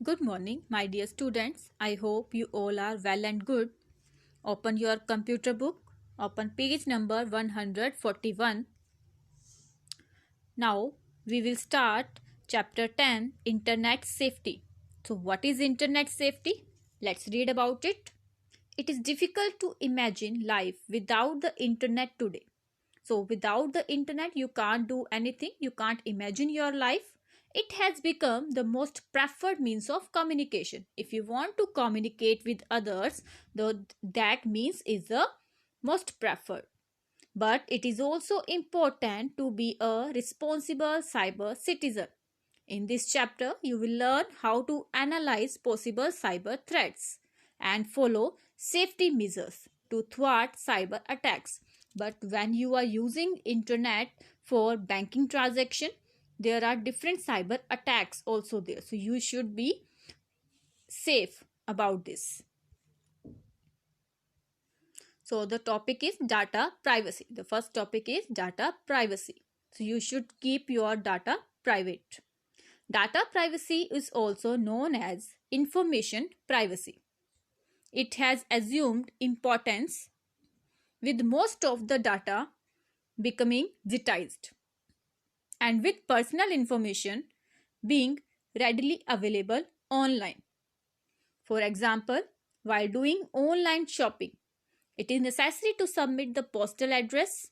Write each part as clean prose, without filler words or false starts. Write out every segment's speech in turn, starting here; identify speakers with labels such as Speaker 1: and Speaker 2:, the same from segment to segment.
Speaker 1: Good morning, my dear students. I hope you all are well and good. Open your computer book. Open page number 141. Now we will start chapter 10 Internet Safety. So, what is Internet safety? Let's read about it. It is difficult to imagine life without the internet today. So, without the internet, you can't do anything, you can't imagine your life. It has become the most preferred means of communication. If you want to communicate with others, that means is the most preferred. But it is also important to be a responsible cyber citizen. In this chapter, you will learn how to analyze possible cyber threats and follow safety measures to thwart cyber attacks. But when you are using internet for banking transaction, there are different cyber attacks also there. So you should be safe about this. So the topic is data privacy. The first topic is data privacy. So you should keep your data private. Data privacy is also known as information privacy. It has assumed importance with most of the data becoming digitized and with personal information being readily available online. For example, while doing online shopping, it is necessary to submit the postal address,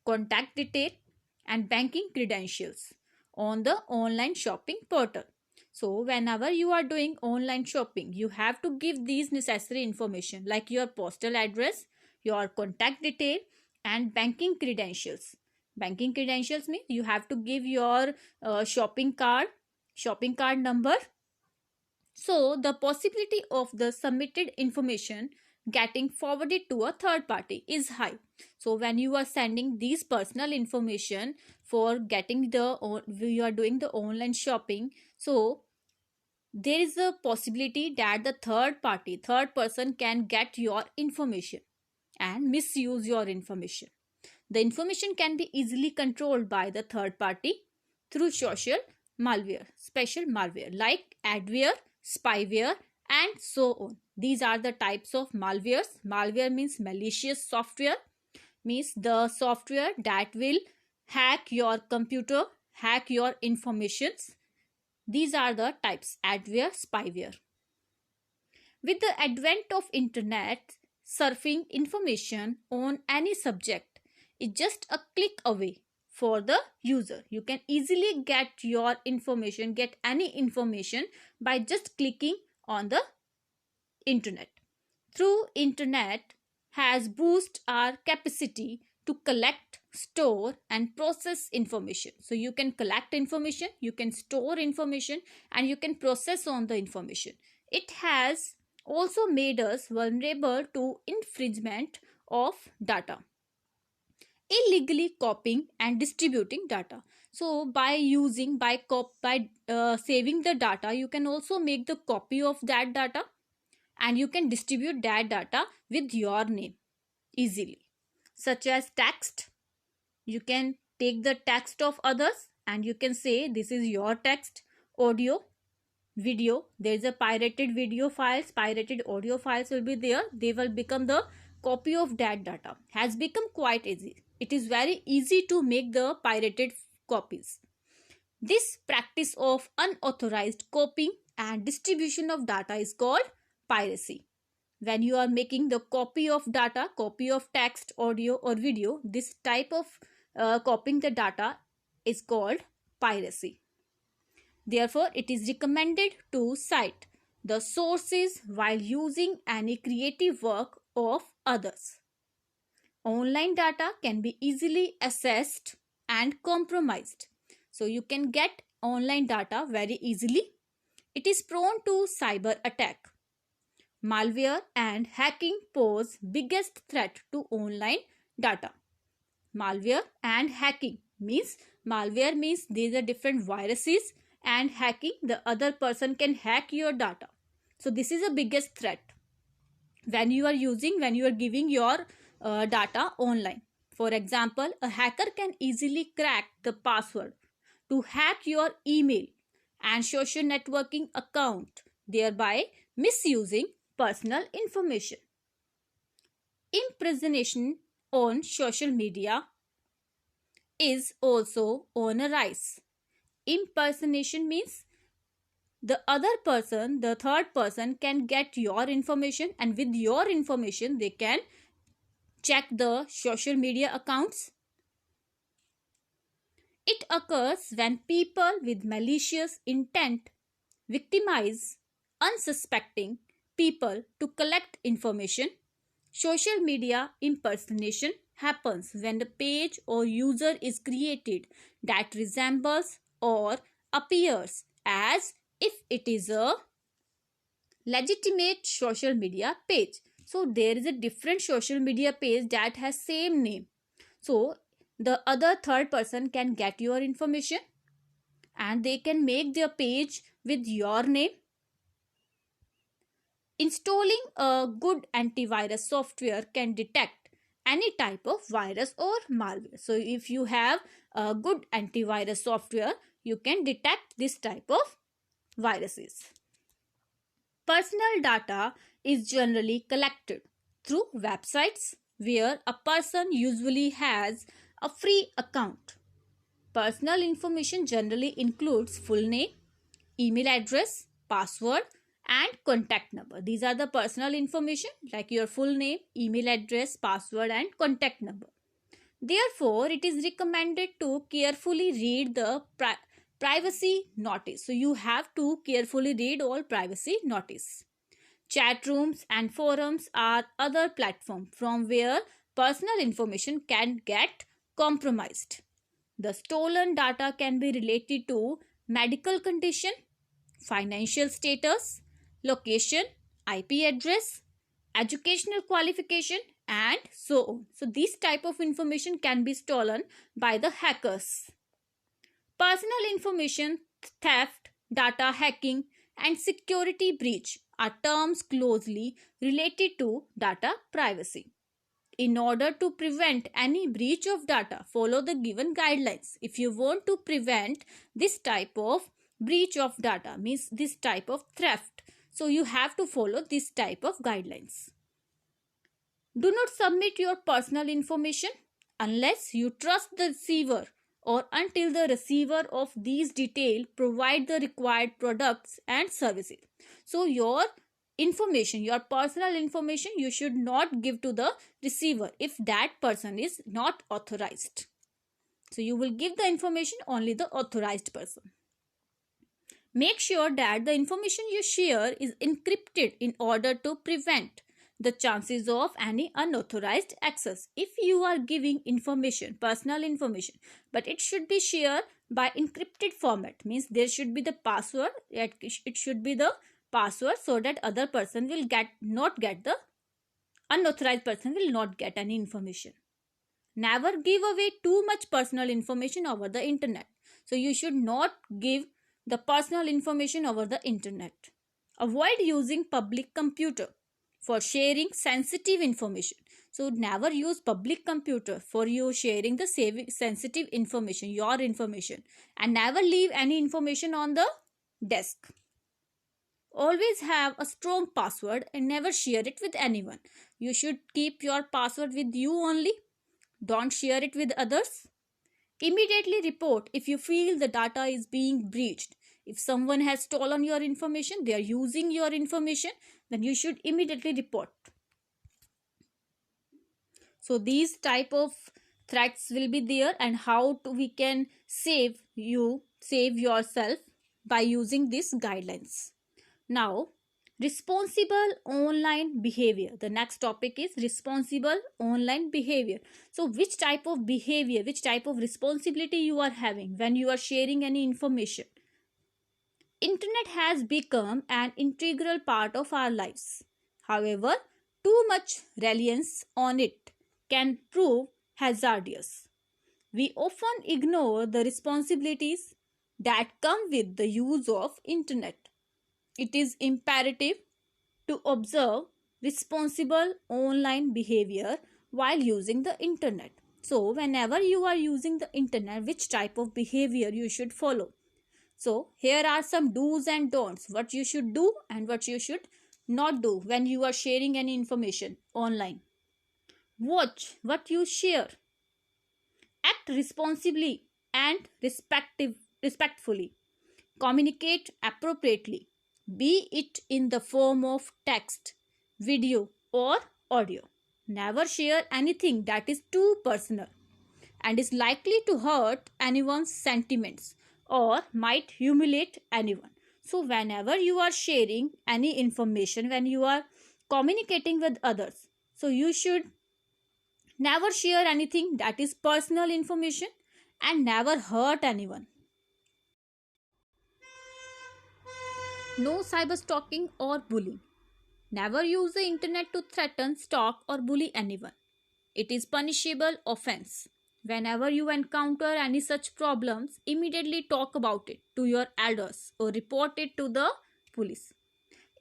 Speaker 1: contact detail, and banking credentials on the online shopping portal. So, whenever you are doing online shopping, you have to give these necessary information like your postal address, your contact detail, and banking credentials. Banking credentials means you have to give your shopping card number. So, the possibility of the submitted information getting forwarded to a third party is high. So when you are sending these personal information for getting you are doing the online shopping, so there is a possibility that the third person can get your information and misuse your information. The information can be easily controlled by the third party through special malware like adware, spyware, and so on. These are the types of malwares. Malware means malicious software, means the software that will hack your computer, hack your informations. These are the types: adware, spyware. With the advent of internet, surfing information on any subject is just a click away for the user. You can easily get your information, get any information by just clicking on the internet. Through internet has boosted our capacity to collect, store, and process information. So you can collect information, you can store information, and you can process on the information. It has also made us vulnerable to infringement of data, illegally copying and distributing data. So by saving the data, you can also make the copy of that data and you can distribute that data with your name easily, such as text. You can take the text of others and you can say this is your text. Audio, video, there is a pirated video files, pirated audio files will be there. They will become the copy of that data. Has become quite easy. It is very easy to make the pirated copies. This practice of unauthorized copying and distribution of data is called piracy. When you are making the copy of data, copy of text, audio, or video, this type of copying the data is called piracy. Therefore, it is recommended to cite the sources while using any creative work of others. Online data can be easily accessed and compromised. So you can get online data very easily. It is prone to cyber attack. Malware and hacking pose biggest threat to online data. Malware and hacking means these are different viruses, and hacking, the other person can hack your data. So this is the biggest threat when you are giving your data online. For example, a hacker can easily crack the password to hack your email and social networking account, thereby misusing personal information. Impersonation on social media is also on a rise. Impersonation means the other person, the third person, can get your information, and with your information they can check the social media accounts. It occurs when people with malicious intent victimize unsuspecting people to collect information. Social media impersonation happens when the page or user is created that resembles or appears as if it is a legitimate social media page. So there is a different social media page that has same name. So the other third person can get your information and they can make their page with your name. Installing a good antivirus software can detect any type of virus or malware. So if you have a good antivirus software, you can detect this type of viruses. Personal data is generally collected through websites where a person usually has a free account. Personal information generally includes full name, email address, password, and contact number. These are the personal information like your full name, email address, password, and contact number. Therefore, it is recommended to carefully read the privacy notice. So you have to carefully read all privacy notice. Chat rooms and forums are other platforms from where personal information can get compromised. The stolen data can be related to medical condition, financial status, location, IP address, educational qualification, and so on. So this type of information can be stolen by the hackers. Personal information theft, data hacking, and security breach are terms closely related to data privacy. In order to prevent any breach of data, follow the given guidelines. If you want to prevent this type of breach of data, means this type of theft, so you have to follow this type of guidelines. Do not submit your personal information unless you trust the receiver or until the receiver of these details provide the required products and services. So your information, your personal information, you should not give to the receiver if that person is not authorized. So you will give the information only the authorized person. Make sure that the information you share is encrypted in order to prevent the chances of any unauthorized access. If you are giving information, personal information, but it should be shared by encrypted format, means there should be the password, it should be the password so that other person will not get the unauthorized person will not get any information. Never give away too much personal information over the internet. So you should not give the personal information over the internet. Avoid using public computer for sharing sensitive information. So never use public computer for you sharing the sensitive information, your information, and never leave any information on the desk. Always have a strong password and never share it with anyone. You should keep your password with you only. Don't share it with others. Immediately report if you feel the data is being breached. If someone has stolen your information, they are using your information, then you should immediately report. So these type of threats will be there, and how we can save yourself by using these guidelines. Now, responsible online behavior. The next topic is responsible online behavior. So which type of behavior, which type of responsibility you are having when you are sharing any information. Internet has become an integral part of our lives. However, too much reliance on it can prove hazardous. We often ignore the responsibilities that come with the use of internet. It is imperative to observe responsible online behavior while using the internet. So whenever you are using the internet, which type of behavior you should follow? So here are some do's and don'ts, what you should do and what you should not do when you are sharing any information online. Watch what you share. Act responsibly and respectfully. Communicate appropriately, be it in the form of text, video, or audio. Never share anything that is too personal and is likely to hurt anyone's sentiments or might humiliate anyone. So, whenever you are sharing any information, when you are communicating with others, so you should never share anything that is personal information and never hurt anyone. No cyber stalking or bullying. Never use the internet to threaten, stalk, or bully anyone. It is punishable offense. Whenever you encounter any such problems, immediately talk about it to your elders or report it to the police.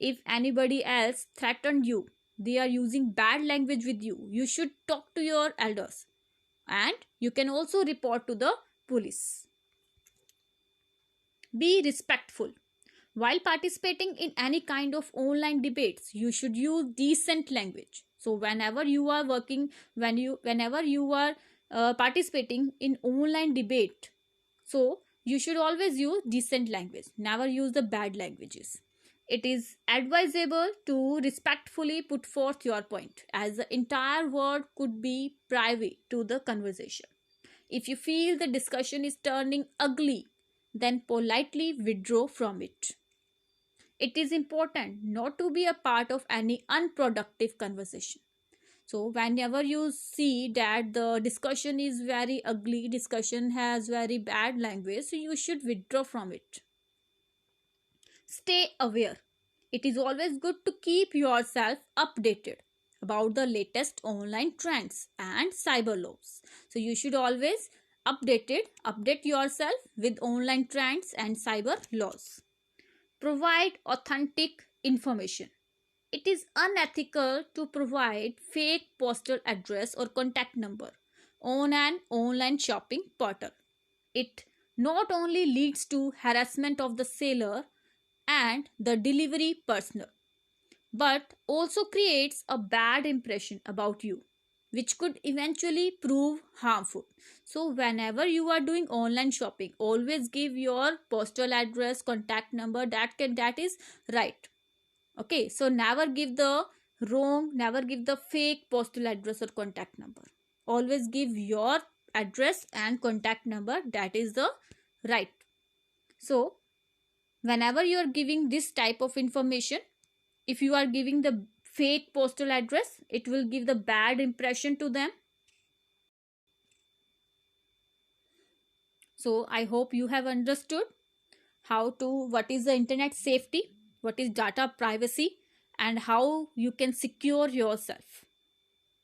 Speaker 1: If anybody else threatened you, they are using bad language with you, you should talk to your elders and you can also report to the police. Be respectful. While participating in any kind of online debates, you should use decent language. So whenever you are whenever you are participating in online debate, so you should always use decent language. Never use the bad languages. It is advisable to respectfully put forth your point, as the entire word could be private to the conversation. If you feel the discussion is turning ugly, then politely withdraw from it. It is important not to be a part of any unproductive conversation. So whenever you see that the discussion is very ugly, discussion has very bad language, so you should withdraw from it. Stay aware. It is always good to keep yourself updated about the latest online trends and cyber laws. So you should always update yourself with online trends and cyber laws. Provide authentic information. It is unethical to provide fake postal address or contact number on an online shopping portal. It not only leads to harassment of the seller and the delivery personnel, but also creates a bad impression about you, which could eventually prove harmful. So whenever you are doing online shopping, always give your postal address, contact number. That is right. Okay, so never give the fake postal address or contact number. Always give your address and contact number. That is the right. So whenever you are giving this type of information, if you are giving the fake postal address, it will give the bad impression to them. So I hope you have understood what is the internet safety, what is data privacy, and how you can secure yourself.